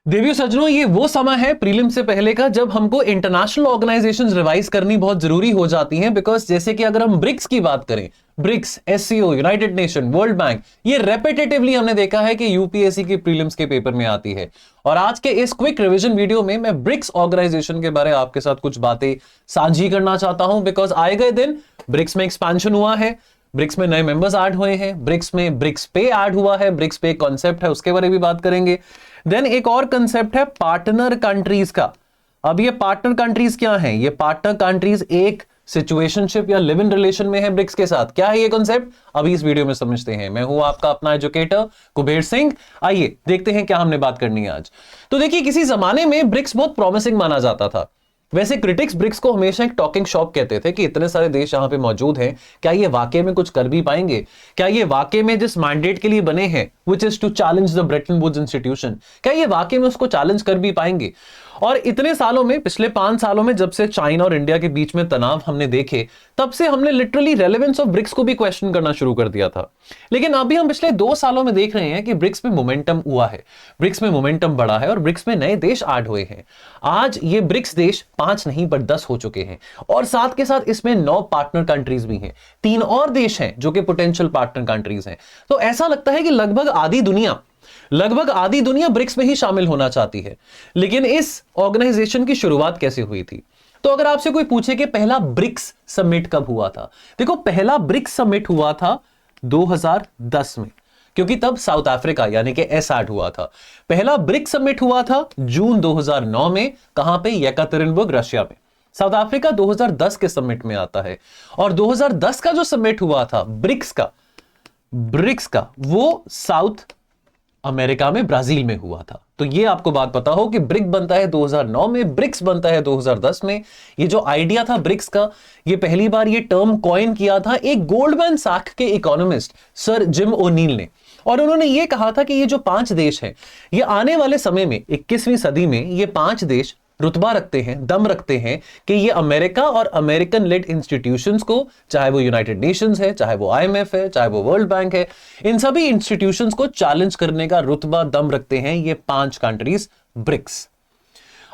देवियों सज्जनों, ये वो समय है प्रीलिम से पहले का जब हमको इंटरनेशनल ऑर्गेनाइजेशंस रिवाइज करनी बहुत जरूरी हो जाती हैं। बिकॉज जैसे कि अगर हम ब्रिक्स की बात करें, BRICS, SCO, United Nation, World Bank, ये रेपिटेटिवली हमने देखा है कि यूपीएससी के प्रीलिम्स के पेपर में आती है। और आज के इस क्विक रिवीजन वीडियो में मैं ब्रिक्स ऑर्गेनाइजेशन के बारे में आपके साथ कुछ बातें साझी करना चाहता हूं। बिकॉज आए गए दिन ब्रिक्स में एक्सपेंशन हुआ है, ब्रिक्स में नए मेंबर्स ऐड हुए हैं, ब्रिक्स में ब्रिक्स पे ऐड हुआ है, ब्रिक्स पे एक कॉन्सेप्ट है उसके बारे में भी बात करेंगे। देन एक और कंसेप्ट है पार्टनर कंट्रीज का। अब ये पार्टनर कंट्रीज क्या हैं? ये पार्टनर कंट्रीज एक सिचुएशनशिप या लिव इन रिलेशन में है ब्रिक्स के साथ। क्या है ये कॉन्सेप्ट? अभी इस वीडियो में समझते हैं। मैं हूं आपका अपना एजुकेटर कुबेर सिंह। आइए देखते हैं क्या हमने बात करनी है आज। तो देखिए, किसी जमाने में ब्रिक्स बहुत प्रॉमिसिंग माना जाता था। वैसे क्रिटिक्स ब्रिक्स को हमेशा एक टॉकिंग शॉप कहते थे कि इतने सारे देश यहां पे मौजूद हैं, क्या ये वाकई में कुछ कर भी पाएंगे? क्या ये वाकई में जिस मैंडेट के लिए बने हैं, which is to challenge the Bretton Woods institution, क्या ये वाकई में उसको चैलेंज कर भी पाएंगे? और इतने सालों में, पिछले 5 सालों में, जब से चाइना और इंडिया के बीच में तनाव हमने देखे, तब से हमने लिटरली रेलेवेंस ऑफ ब्रिक्स को भी क्वेश्चन करना शुरू कर दिया था। लेकिन अभी हम पिछले 2 सालों में देख रहे हैं कि ब्रिक्स में मोमेंटम हुआ है, ब्रिक्स में मोमेंटम बढ़ा है और ब्रिक्स में नए देश ऐड हुए हैं। आज ये ब्रिक्स देश 5 नहीं पर 10 हो चुके हैं और साथ के साथ इसमें 9 पार्टनर कंट्रीज भी हैं। 3 और देश हैं जो कि पोटेंशियल पार्टनर कंट्रीज हैं। तो ऐसा लगता है कि लगभग आधी दुनिया ब्रिक्स में ही शामिल होना चाहती है। लेकिन इस ऑर्गेनाइजेशन की शुरुआत कैसे हुई थी? तो अगर आपसे कोई पूछे कि पहला ब्रिक्स समिट कब हुआ था, देखो, पहला ब्रिक्स समिट हुआ था 2010 में, क्योंकि तब साउथ अफ्रीका यानी कि एसएड हुआ था। पहला ब्रिक्स समिट हुआ था जून 2009 में। कहां पे? येकातेरिनबर्ग, रशिया में। साउथ अफ्रीका 2010 के समिट में आता है। और 2010 का जो समिट हुआ था ब्रिक्स का वो साउथ अमेरिका में, ब्राजील में हुआ था। तो ये आपको बात पता हो कि ब्रिक बनता है 2009 में, ब्रिक्स बनता है 2010 में। ये जो आइडिया था ब्रिक्स का, ये पहली बार ये टर्म कॉइन किया था एक गोल्डमैन सैक्स के इकोनॉमिस्ट सर जिम ओनील ने। और उन्होंने ये कहा था कि ये जो 5 देश हैं, ये आने वाले समय में 21वीं सदी में ये 5 देश रुतबा रखते हैं, दम रखते हैं कि ये अमेरिका और अमेरिकन लेड इंस्टीट्यूशंस को, चाहे वो यूनाइटेड नेशंस है, चाहे वो आईएमएफ है, चाहे वो वर्ल्ड बैंक है, इन सभी इंस्टीट्यूशंस को चैलेंज करने का रुतबा, दम रखते हैं ये 5 कंट्रीज ब्रिक्स।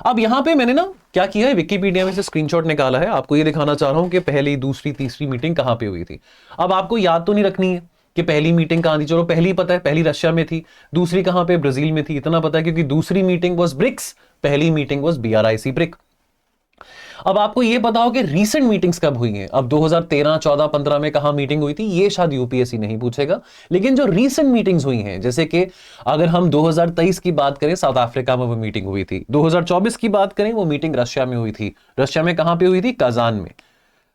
अब यहां पे मैंने ना क्या किया है, विकिपीडिया में से स्क्रीनशॉट निकाला है, आपको ये दिखाना चाह रहा हूं कि पहली, दूसरी, तीसरी मीटिंग कहां पे हुई थी। अब आपको याद तो नहीं रखनी है कि पहली मीटिंग कहां थी, चलो पहली पता है, पहली रशिया में थी। दूसरी कहां पे? ब्राजील में थी, इतना पता है क्योंकि दूसरी मीटिंग वाज ब्रिक्स, पहली मीटिंग वाज BRIC ब्रिक। अब आपको यह पता हो कि रीसेंट मीटिंग्स कब हुई हैं। अब 2013, 14, 15 में कहां मीटिंग हुई थी, ये शायद यूपीएससी नहीं पूछेगा। लेकिन जो रीसेंट मीटिंग्स हुई हैं, जैसे कि अगर हम 2023 की बात करें, साउथ अफ्रीका में वो मीटिंग हुई थी। 2024 की बात करें, वो मीटिंग रशिया में हुई थी। रशिया में कहां पे हुई थी? काजान में।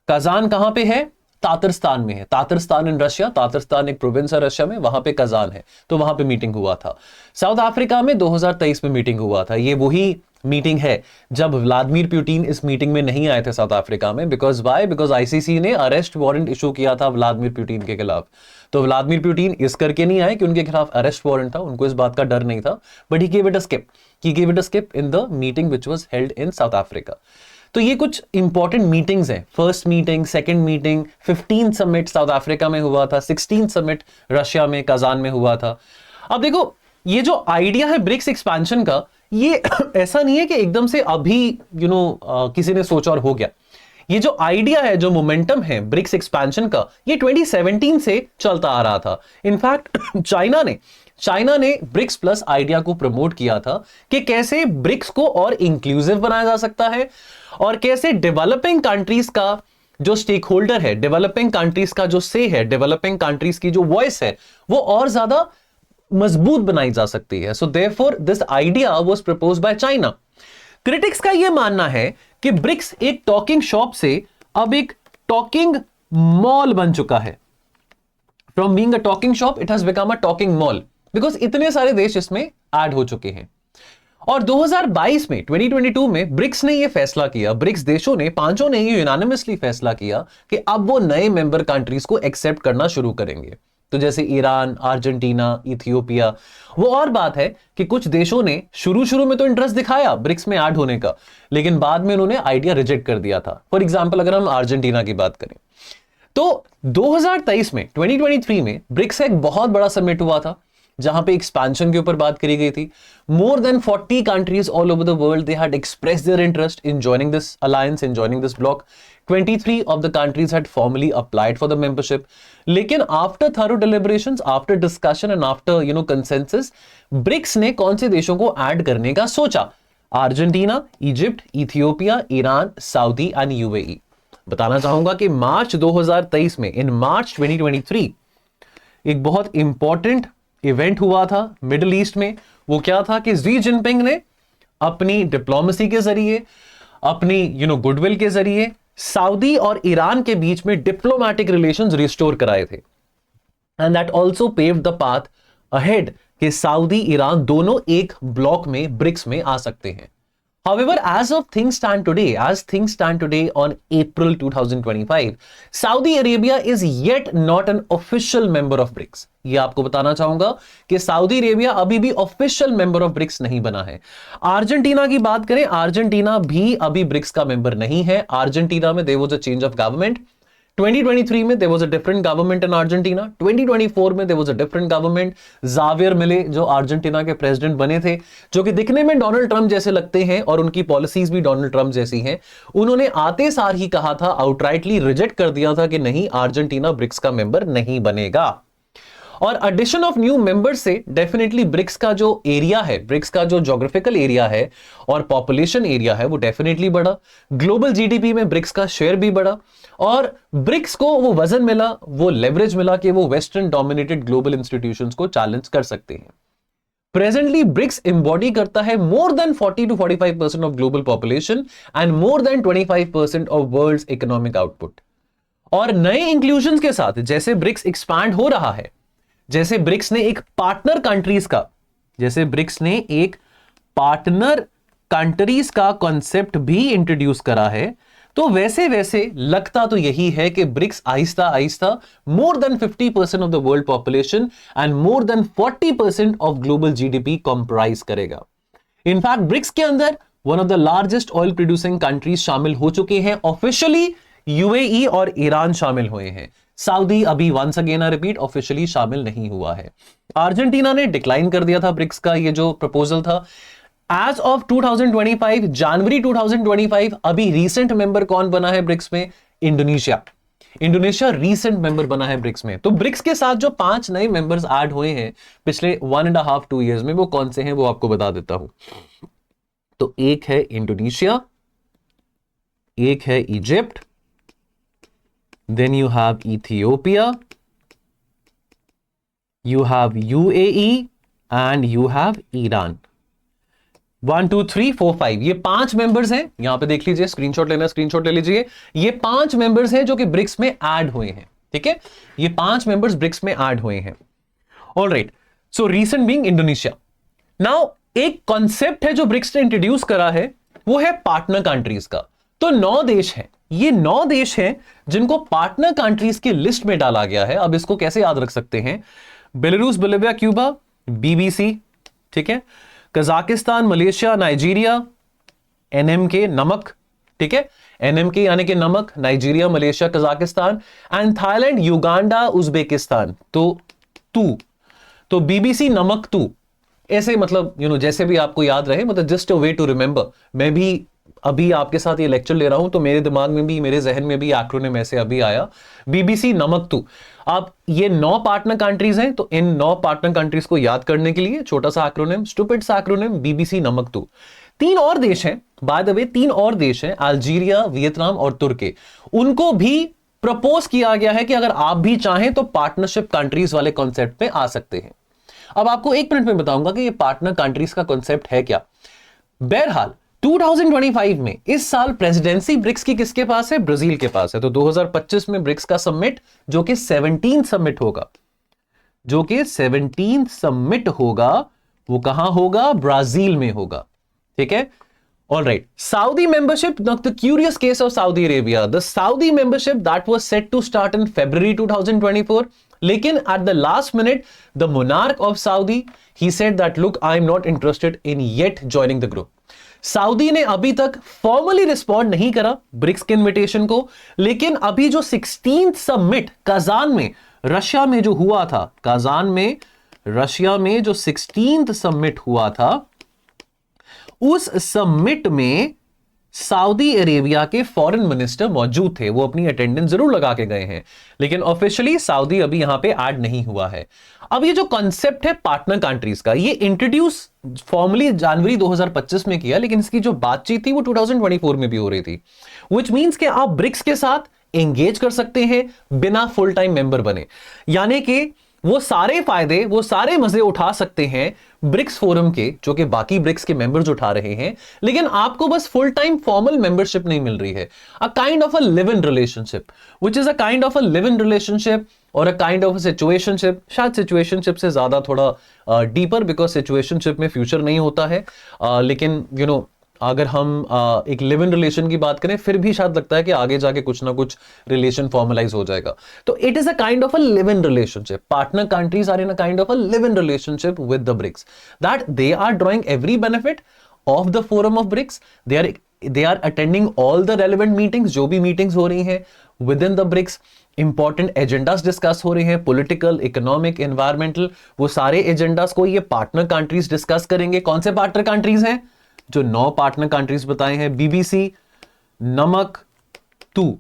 काजान कहां पे है? तातरस्तान में है। तातरस्तान इन रशिया, तातरस्तान एक प्रोविंस है रशिया में, वहां पे काजान है, तो वहां पे मीटिंग हुआ था। साउथ अफ्रीका में 2023 में मीटिंग हुआ था। ये वही मीटिंग है जब व्लादिमीर पुतिन इस मीटिंग में नहीं आए थे साउथ अफ्रीका में। बिकॉज आईसीसी ने अरेस्ट वारंट इशू किया था व्लादिमीर पुतिन के खिलाफ। तो व्लादिमीर पुतिन इस करके नहीं आए कि उनके खिलाफ अरेस्ट वारंट था, उनको इस बात का डर नहीं था, but he gave it a skip in the meeting which was held in south Africa. तो ये कुछ इंपॉर्टेंट मीटिंग्स हैं। First meeting, second meeting, 15 summit south Africa में हुआ था, 16 समिट रशिया में, काजान में हुआ था। अब देखो, ये जो आइडिया है ब्रिक्स एक्सपेंशन का, ये ऐसा नहीं है कि एकदम से अभी किसी ने सोचा और हो गया। ये जो आइडिया है, जो मोमेंटम है ब्रिक्स एक्सपेंशन का, ये 2017 से चलता आ रहा था। इनफैक्ट चाइना ने ब्रिक्स प्लस आइडिया को प्रमोट किया था कि कैसे ब्रिक्स को और इंक्लूसिव बनाया जा सकता है और कैसे डेवलपिंग कंट्रीज का जो स्टेक होल्डर है, डेवलपिंग कंट्रीज का जो से है, डेवलपिंग कंट्रीज की जो वॉइस है, वो और ज्यादा मजबूत बनाई जा सकती है। So therefore this idea was proposed by China. Critics का यह मानना है कि ब्रिक्स एक टॉकिंग शॉप से अब एक टॉकिंग मॉल बन चुका है। From being a talking shop it has become a talking mall, because इतने सारे देश इसमें ऐड हो चुके हैं। और 2022 में, 2022 में ब्रिक्स ने यह फैसला किया, ब्रिक्स देशों ने, 5 ने ये यूनानिमसली फैसला किया कि अब वो नए मेंबर कंट्रीज को एक्सेप्ट करना शुरू करेंगे। तो जैसे ईरान, अर्जेंटीना, इथियोपिया। वो और बात है कि कुछ देशों ने शुरू में तो इंटरेस्ट दिखाया ब्रिक्स में ऐड होने का, लेकिन बाद में उन्होंने आइडिया रिजेक्ट कर दिया था। फॉर एग्जांपल अगर हम अर्जेंटीना की बात करें, तो 2023 में, 2023 में ब्रिक्स का एक बहुत बड़ा समिट हुआ था जहां पे एक्सपेंशन के ऊपर बात करी गई थी। More than 40 countries all over the world they had expressed their interest in joining this alliance, in joining this bloc. 23 of the countries had formally applied for the membership. लेकिन after thorough deliberations, after discussion and after consensus, BRICS ने कौन से देशों को add करने का सोचा? Argentina, Egypt, Ethiopia, Iran, Saudi and UAE. बताना चाहूंगा कि मार्च 2023 में, इन मार्च 2023, एक बहुत इंपॉर्टेंट इवेंट हुआ था मिडिल ईस्ट में। वो क्या था कि शी जिनपिंग ने अपनी डिप्लोमेसी के जरिए, अपनी गुडविल के जरिए सऊदी और ईरान के बीच में डिप्लोमेटिक रिलेशंस रिस्टोर कराए थे। And that also paved the path ahead कि सऊदी ईरान दोनों एक ब्लॉक में, ब्रिक्स में आ सकते हैं। However, as things stand today on April 2025, Saudi Arabia is yet not an official member of BRICS. ये आपको बताना चाहूंगा कि सऊदी अरेबिया अभी भी ऑफिशियल मेंबर ऑफ ब्रिक्स नहीं बना है। अर्जेंटीना की बात करें, अर्जेंटीना भी अभी ब्रिक्स का मेंबर नहीं है। अर्जेंटीना में there was a change of government. 2023 में there was a different government in Argentina. 2024 में there was a different government. Javier Milei जो अर्जेंटीना के प्रेसिडेंट बने थे, जो कि दिखने में डोनाल्ड ट्रंप जैसे लगते हैं और उनकी पॉलिसीज भी डोनाल्ड ट्रंप जैसी हैं। उन्होंने आते सार ही कहा था, आउटराइटली रिजेक्ट कर दिया था कि नहीं, अर्जेंटीना ब्रिक्स का मेंबर नहीं बनेगा। और एडिशन ऑफ न्यू मेंबर्स से डेफिनेटली ब्रिक्स का जो एरिया है, ब्रिक्स का जो ज्योग्राफिकल एरिया है और पॉपुलेशन एरिया है, वो डेफिनेटली बढ़ा। ग्लोबल जीडीपी में ब्रिक्स का शेयर भी बढ़ा और ब्रिक्स को वो वजन मिला, वो लेवरेज मिला कि वो वेस्टर्न डोमिनेटेड ग्लोबल इंस्टीट्यूशंस को चैलेंज कर सकते हैं। प्रेजेंटली ब्रिक्स एम्बॉडी करता है more than 40 to 45% of global population and more than 25% of world's economic output. और नए इंक्लूजन के साथ जैसे ब्रिक्स एक्सपैंड हो रहा है, जैसे ब्रिक्स ने एक पार्टनर कंट्रीज का, जैसे ब्रिक्स ने एक पार्टनर कंट्रीज का कॉन्सेप्ट भी इंट्रोड्यूस करा है, तो वैसे वैसे लगता तो यही है कि BRICS Aahista Aahista more than 50% of the world population and more than 40% of global GDP comprise करेगा। इनफैक्ट ब्रिक्स के अंदर one of the largest oil producing countries शामिल हो चुके हैं। ऑफिशियली यूएई और ईरान शामिल हुए हैं। सऊदी अभी वंस अगेन रिपीट ऑफिशियली शामिल नहीं हुआ है। अर्जेंटीना ने डिक्लाइन कर दिया था ब्रिक्स का ये जो प्रपोजल था। एज ऑफ 2025, जनवरी 2025, अभी रीसेंट मेंबर कौन बना है ब्रिक्स में? इंडोनेशिया। इंडोनेशिया रीसेंट मेंबर बना है ब्रिक्स में। तो ब्रिक्स के साथ जो 5 नए मेंबर्स ऐड हुए हैं पिछले 1.5-2 ईयर्स में, वो कौन से हैं वो आपको बता देता हूं। तो एक है इंडोनेशिया, एक है Egypt, then you have Ethiopia, you have UAE and you have Iran। 1 2 3 4 5 ये 5 मेंबर्स हैं। यहां पे देख लीजिए, स्क्रीनशॉट लेना, स्क्रीनशॉट ले लीजिए। ये 5 मेंबर्स हैं जो कि ब्रिक्स में ऐड हुए हैं। ठीक है, ये 5 मेंबर्स ब्रिक्स में ऐड हुए हैं। ऑलराइट, सो रीसेंट बीइंग इंडोनेशिया। नाउ एक कॉन्सेप्ट है जो ब्रिक्स ने इंट्रोड्यूस करा है, वो है पार्टनर कंट्रीज का। तो 9 देश हैं, ये 9 देश हैं जिनको पार्टनर कंट्रीज की लिस्ट में डाला गया है। अब इसको कैसे याद रख सकते हैं? बेलारूस, बोलिविया, क्यूबा, बीबीसी, ठीक है, कजाकिस्तान, मलेशिया, नाइजीरिया, एनएमके, नमक, ठीक है, एनएमके यानी कि नमक, Nigeria, Malaysia, Kazakhstan and Thailand, Uganda, Uzbekistan. तो बीबीसी, नमक, तू, ऐसे मतलब जैसे भी आपको याद रहे, मतलब just a way to remember. मैं भी अभी आपके साथ ये लेक्चर ले रहा हूं तो मेरे दिमाग में भी, मेरे जहन में भी एक्रोनिम ऐसे अभी आया, बीबीसी, नमक, तू। अब ये 9 पार्टनर कंट्रीज हैं, तो इन 9 पार्टनर कंट्रीज को याद करने के लिए छोटा सा एक्रोनिम, स्टूपिड सा एक्रोनिम, बीबीसी, नमक, तू। 3 और देश हैं, बाय द वे 3 और देश हैं, अल्जीरिया, वियतनाम और तुर्की। उनको भी प्रपोज किया गया है कि अगर आप भी चाहें तो पार्टनरशिप कंट्रीज वाले कॉन्सेप्ट पे आ सकते हैं। अब आपको 1 मिनट में बताऊंगा कि ये पार्टनर कंट्रीज का कॉन्सेप्ट है क्या। बहरहाल 2025 में, इस साल प्रेसिडेंसी ब्रिक्स की किसके पास है? ब्राजील के पास है। तो 2025 में ब्रिक्स का समिट, जो कि 17 समिट होगा, जो कि 17 समिट होगा, वो कहां होगा? ब्राजील में होगा। ठीक है, alright. Saudi membership, the curious case of Saudi Arabia, the Saudi membership that was set to start in February 2024, लेकिन at the last minute the monarch of Saudi, he said that look, I am not interested in yet joining the group. Saudi ने अभी तक formally respond नहीं करा BRICS के invitation को, लेकिन अभी जो 16th समिट काजान में, रशिया में जो हुआ था, काजान में रशिया में जो 16th समिट हुआ था, उस समिट में सऊदी अरेबिया के फॉरेन मिनिस्टर मौजूद थे। वो अपनी अटेंडेंस जरूर लगा के गए हैं, लेकिन ऑफिशियली सऊदी अभी यहां पे ऐड नहीं हुआ है। अब ये जो कॉन्सेप्ट है पार्टनर कंट्रीज का, ये इंट्रोड्यूस फॉर्मली जनवरी 2025 में किया, लेकिन इसकी जो बातचीत थी वो 2024 में भी हो रही थी। विच मींस कि आप ब्रिक्स के साथ एंगेज कर सकते हैं बिना फुल टाइम मेंबर बने, यानी कि वो सारे फायदे, वो सारे मजे उठा सकते हैं ब्रिक्स फोरम के, जो कि बाकी ब्रिक्स के मेंबर्स उठा रहे हैं, लेकिन आपको बस फुल टाइम फॉर्मल मेंबरशिप नहीं मिल रही है। A kind of a live in relationship, which is a kind of a live in relationship और a kind of a situationship. शायद सिचुएशनशिप से ज्यादा थोड़ा डीपर, बिकॉज सिचुएशनशिप में फ्यूचर नहीं होता है, लेकिन यू नो अगर हम एक लिव इन रिलेशन की बात करें, फिर भी शायद लगता है कि आगे जाके कुछ ना कुछ रिलेशन फॉर्मलाइज हो जाएगा। तो it is a kind of a live in relationship. Partner countries are in a kind of a live in relationship with the BRICS, that they are drawing every benefit of the forum of BRICS. They are attending all the relevant meetings, जो भी meetings हो रही हैं within the BRICS. Important agendas discuss हो रहे हैं, political, economic, environmental, वो सारे एजेंडास को ये पार्टनर कंट्रीज डिस्कस करेंगे। कौन से पार्टनर कंट्रीज हैं? जो 9 पार्टनर कंट्रीज बताए हैं, बीबीसी, नमक, तू,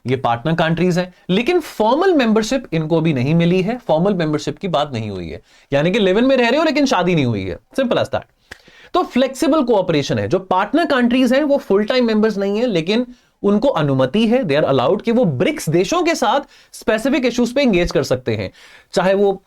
ये पार्टनर कंट्रीज हैं। लेकिन फॉर्मल मेंबरशिप इनको भी नहीं मिली है, फॉर्मल मेंबरशिप की बात नहीं हुई है, यानी कि लिव इन में रह रहे हो लेकिन शादी नहीं हुई है, सिंपल एज दैट। तो फ्लेक्सिबल कोऑपरेशन है। जो पार्टनर कंट्रीज हैं वो फुल टाइम मेंबर्स नहीं है, लेकिन उनको अनुमति है, दे आर अलाउड कि वो ब्रिक्स देशों के साथ स्पेसिफिक इश्यूज पे एंगेज कर सकते हैं, चाहे वो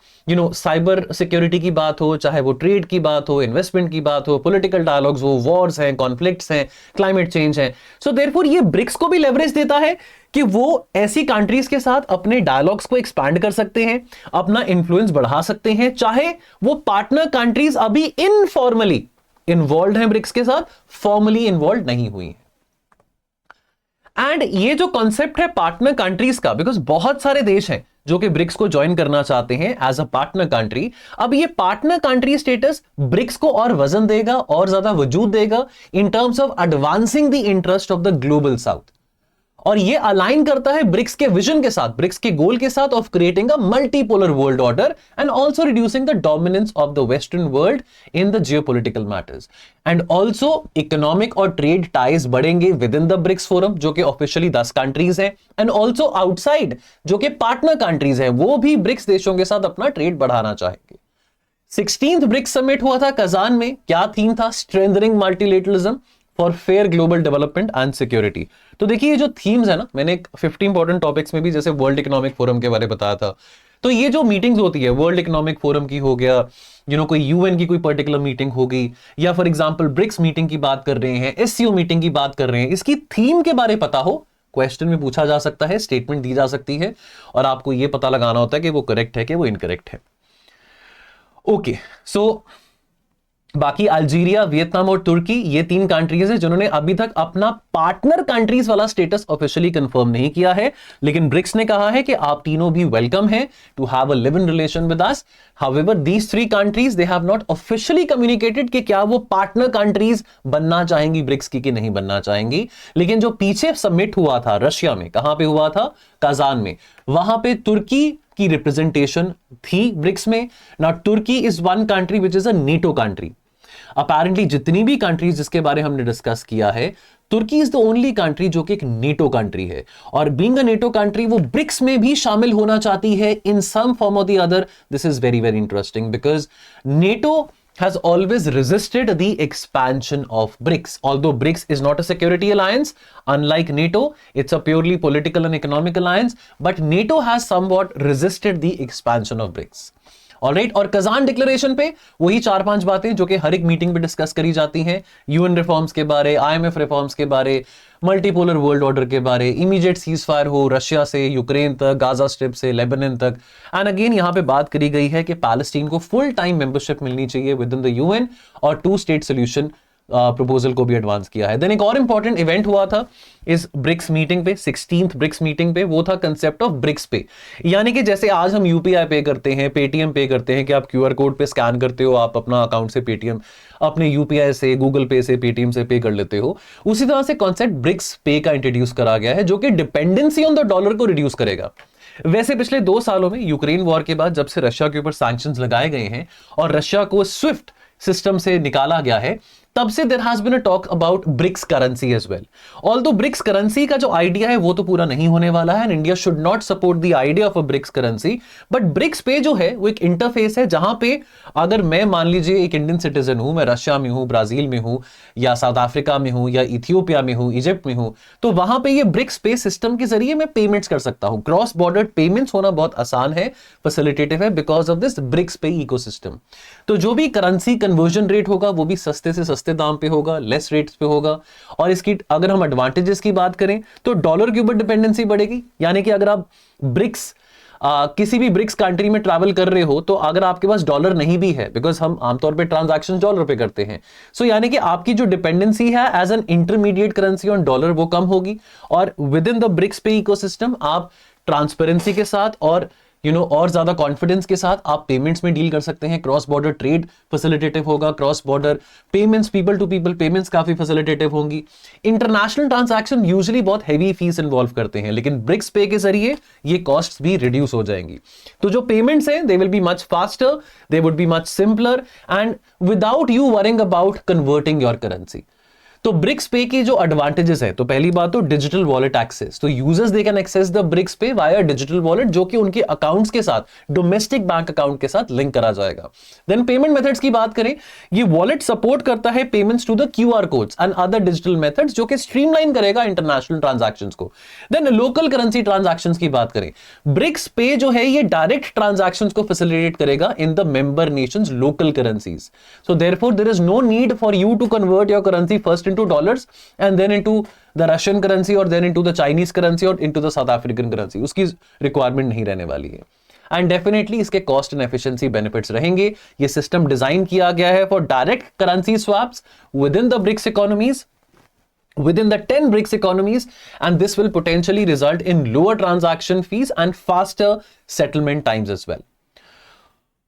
साइबर सिक्योरिटी की बात हो, चाहे वो ट्रेड की बात हो, इन्वेस्टमेंट की बात हो, पॉलिटिकल डायलॉग्स हो, वॉर्स हैं, कॉन्फ्लिक्ट्स हैं, क्लाइमेट चेंज है। सो देयरफॉर ये ब्रिक्स को भी लेवरेज देता है कि वो ऐसी कंट्रीज के साथ अपने डायलॉग्स को एक्सपैंड कर सकते हैं, अपना इन्फ्लुएंस बढ़ा सकते हैं, चाहे वो पार्टनर कंट्रीज अभी इनफॉर्मली इन्वॉल्व हैं ब्रिक्स के साथ, फॉर्मली इन्वॉल्व नहीं हुई है। एंड ये जो कॉन्सेप्ट है पार्टनर कंट्रीज का, बिकॉज बहुत सारे देश हैं जो कि ब्रिक्स को ज्वाइन करना चाहते हैं एज अ पार्टनर कंट्री। अब ये पार्टनर कंट्री स्टेटस ब्रिक्स को और वजन देगा और ज्यादा वजूद देगा in terms of advancing the interest of the global south, और ये अलाइन करता है ब्रिक्स के विजन के साथ, ब्रिक्स के गोल के साथ of creating a multipolar world order and also reducing the dominance of the western world in the geopolitical matters. And also economic और ट्रेड टाइज बढ़ेंगे within the BRICS forum, जो कि officially 10 countries हैं, and also outside जो कि partner countries हैं, वो भी ब्रिक्स देशों के साथ अपना ट्रेड बढ़ाना चाहेंगे। 16th ब्रिक्स समिट हुआ था कजान में। क्या थीम था? Strengthening multilateralism for fair global development and security. तो देखिए ये जो थीम्स है ना, मैंने 50 इंपॉर्टेंट टॉपिक्स में भी जैसे वर्ल्ड इकोनॉमिक फोरम के बारे में बताया था, तो ये जो मीटिंग्स होती है वर्ल्ड इकोनॉमिक फोरम की हो गया, कोई यूएन की कोई पर्टिकुलर मीटिंग होगी, या फॉर एग्जांपल ब्रिक्स मीटिंग की बात कर रहे हैं, एससीओ मीटिंग की बात कर रहे हैं, इसकी थीम के बारे पता हो, क्वेश्चन में पूछा जा सकता है, स्टेटमेंट दी जा सकती है, और आपको यह पता लगाना होता है कि वो करेक्ट है कि वो इनकरेक्ट है। ओके, सो बाकी अल्जीरिया, वियतनाम और तुर्की, ये 3 कंट्रीज हैं जिन्होंने अभी तक अपना पार्टनर कंट्रीज वाला स्टेटस ऑफिशियली कंफर्म नहीं किया है, लेकिन ब्रिक्स ने कहा है कि आप तीनों भी वेलकम हैं to have a live in relation with us. However these 3 countries they have not officially communicated कि क्या वो पार्टनर कंट्रीज बनना चाहेंगी ब्रिक्स की कि नहीं बनना चाहेंगी। लेकिन जो पीछे समिट हुआ था रशिया में, कहां पे हुआ था? कजान में, वहां पे तुर्की की रिप्रेजेंटेशन थी ब्रिक्स में। Now Turkey is one country which is a NATO country. Apparently जितनी भी कंट्रीज जिसके बारे हमने डिस्कस किया है, Turkey is the only country जो कि एक नेटो कंट्री है, और बीइंग अ नेटो कंट्री वो ब्रिक्स में भी शामिल होना चाहती है इन सम फॉर्म और the other. This is very very interesting because NATO has always resisted the expansion of BRICS. Although BRICS is not a security alliance, unlike NATO, it's a purely political and economic alliance, but NATO has somewhat resisted the expansion of BRICS. Alright, और Kazan declaration पे वही 4-5 बातें जो कि हर एक meeting पे discuss करी जाती हैं, यूएन रिफॉर्म्स के बारे, आईएमएफ रिफॉर्म्स के बारे, मल्टीपोलर वर्ल्ड ऑर्डर के बारे, इमीडिएट सीज फायर हो रशिया से यूक्रेन तक, गाजा स्ट्रिप से लेबनान तक। एंड अगेन यहां पे बात करी गई है कि पैलेस्टीन को फुल टाइम मेंबरशिप मिलनी चाहिए विद इन द यूएन, और 2 स्टेट सोल्यूशन प्रपोजल को भी एडवांस किया है। देन एक और इंपॉर्टेंट इवेंट हुआ था इस ब्रिक्स मीटिंग पे, 16th ब्रिक्स मीटिंग पे, वो था कंसेप्ट ऑफ ब्रिक्स पे। यानी कि जैसे आज हम यूपीआई पे करते हैं, पेटीएम पे करते हैं, कि आप क्यूआर कोड पे स्कैन करते हो, आप अपना अकाउंट से पेटीएम, अपने यूपीआई से, गूगल पे से, पेटीएम से पे कर लेते हो, उसी तरह से कॉन्सेप्ट ब्रिक्स पे का इंट्रोड्यूस करा गया है, जो कि डिपेंडेंसी ऑन द डॉलर को रिड्यूस करेगा। वैसे पिछले 2 सालों में यूक्रेन वॉर के बाद जब से रशिया के ऊपर सैंक्शंस लगाए गए हैं और रशिया को स्विफ्ट सिस्टम से निकाला गया है, तब से there has been a talk about BRICS currency as well. Although BRICS currency का जो आइडिया है वो तो पूरा नहीं होने वाला है, and India should not support the idea of a BRICS currency, but BRICS pay जो है वो एक इंटरफेस है जहां पे अगर मैं मान लीजिए एक इंडियन सिटीजन हूं, मैं रशिया में हूं, ब्राजील में हूं, या साउथ अफ्रीका में हूं, या इथियोपिया में हूं, इजिप्ट में हूं, तो वहां पे ये ब्रिक्स पे सिस्टम के जरिए मैं पेमेंट्स कर सकता हूं। क्रॉस बॉर्डर पेमेंट्स होना बहुत आसान है, फैसिलिटेटिव है, because of this BRICS pay ecosystem. तो जो भी करेंसी कन्वर्जन रेट होगा वो भी सस्ते से सस्ते दाम पे होगा, लेस रेट्स पे होगा। और इसकी अगर हम एडवांटेजेस की बात करें तो डॉलर के ऊपर डिपेंडेंसी बढ़ेगी, यानी कि अगर आप ब्रिक्स किसी भी ब्रिक्स कंट्री में ट्रैवल कर रहे हो, तो अगर आपके पास डॉलर नहीं भी है, बिकॉज हम आमतौर पे ट्रांजैक्शन डॉलर पे करते हैं, सो यानी कि आपकी जो डिपेंडेंसी है as an intermediate currency on dollar वो कम होगी। और within the BRICS pay ecosystem आप ट्रांसपेरेंसी के साथ और और ज्यादा कॉन्फिडेंस के साथ आप पेमेंट्स में डील कर सकते हैं। क्रॉस बॉर्डर ट्रेड फैसिलिटेटिव होगा, cross border payments, people to people payments काफी फैसिलिटेटिव होंगी। इंटरनेशनल ट्रांजैक्शन यूजुअली बहुत हैवी फीस इन्वॉल्व करते हैं, लेकिन ब्रिक्स पे के जरिए ये कॉस्ट्स भी रिड्यूस हो जाएंगी। तो जो पेमेंट्स हैं they will be much faster, they would be much simpler, and without you worrying about converting your currency. तो ब्रिक्स पे की जो एडवांटेजेस है, तो पहली बात तो डिजिटल वॉलेट एक्सेस, तो users they can access the BRICS pay via digital wallet, जो कि उनके अकाउंट्स के साथ, डोमेस्टिक बैंक अकाउंट के साथ लिंक करा जाएगा। देन पेमेंट मेथड्स की बात करें, ये वॉलेट सपोर्ट करता है payments to the QR codes and other digital methods, जो कि स्ट्रीमलाइन करेगा इंटरनेशनल ट्रांजैक्शंस को। देन लोकल करेंसी ट्रांजैक्शंस की बात करें, ब्रिक्स पे जो है ये डायरेक्ट ट्रांजैक्शंस को फैसिलिटेट करेगा in the member nations local currencies. So therefore there is no need for you to convert your currency first into dollars and then into the Russian currency or then into the Chinese currency or into the South African currency, उसकी requirement नहीं रहने वाली है। And definitely इसके cost and efficiency benefits रहेंगे। ये system design किया गया है for direct currency swaps within the BRICS economies, within the 10 BRICS economies, and this will potentially result in lower transaction fees and faster settlement times as well.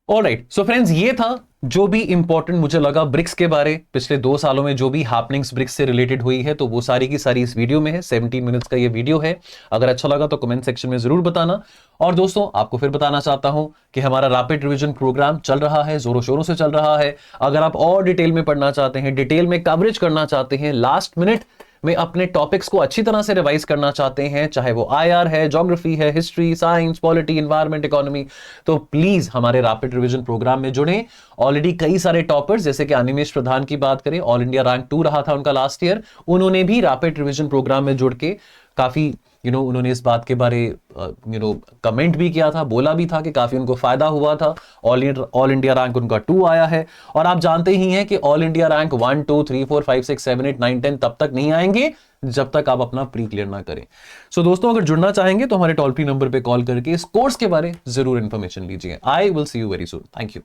Alright, so friends, ये था जो भी important मुझे लगा BRICS के बारे। पिछले 2 सालों में जो भी हैपनिंग्स ब्रिक्स से रिलेटेड हुई है, तो वो सारी की सारी इस वीडियो में है। 17 मिनट्स का ये वीडियो है। अगर अच्छा लगा तो कमेंट सेक्शन में जरूर बताना। और दोस्तों, आपको फिर बताना चाहता हूं कि हमारा रैपिड रिवीजन प्रोग्राम चल रहा है, जोरों शोरों से चल रहा है। अगर आप और डिटेल में पढ़ना चाहते हैं, डिटेल में कवरेज करना चाहते हैं, लास्ट मिनट में अपने टॉपिक्स को अच्छी तरह से रिवाइज करना चाहते हैं, चाहे वो आईआर है, ज्योग्राफी है, history, science, polity, environment, economy, तो प्लीज हमारे रैपिड रिवीजन प्रोग्राम में जुड़ें। ऑलरेडी कई सारे टॉपर्स, जैसे कि अनिमेश प्रधान की बात करें, ऑल इंडिया रैंक 2 रहा था उनका लास्ट ईयर, उन्होंने भी रैपिड रिवीजन प्रोग्राम में जुड़ के काफी उन्होंने इस बात के बारे कमेंट भी किया था, बोला भी था कि काफी उनको फायदा हुआ था। ऑल इंडिया रैंक उनका 2 आया है। और आप जानते ही हैं कि ऑल इंडिया रैंक 1, 2, 3, 4, 5, 6, 7, 8, 9, 10 तब तक नहीं आएंगे जब तक आप अपना प्री क्लियर ना करें। सो दोस्तों, अगर जुड़ना चाहेंगे तो हमारे टोल फ्री नंबर पे कॉल करके इस कोर्स के बारे जरूर इंफॉर्मेशन लीजिए। I will see you very soon. Thank you.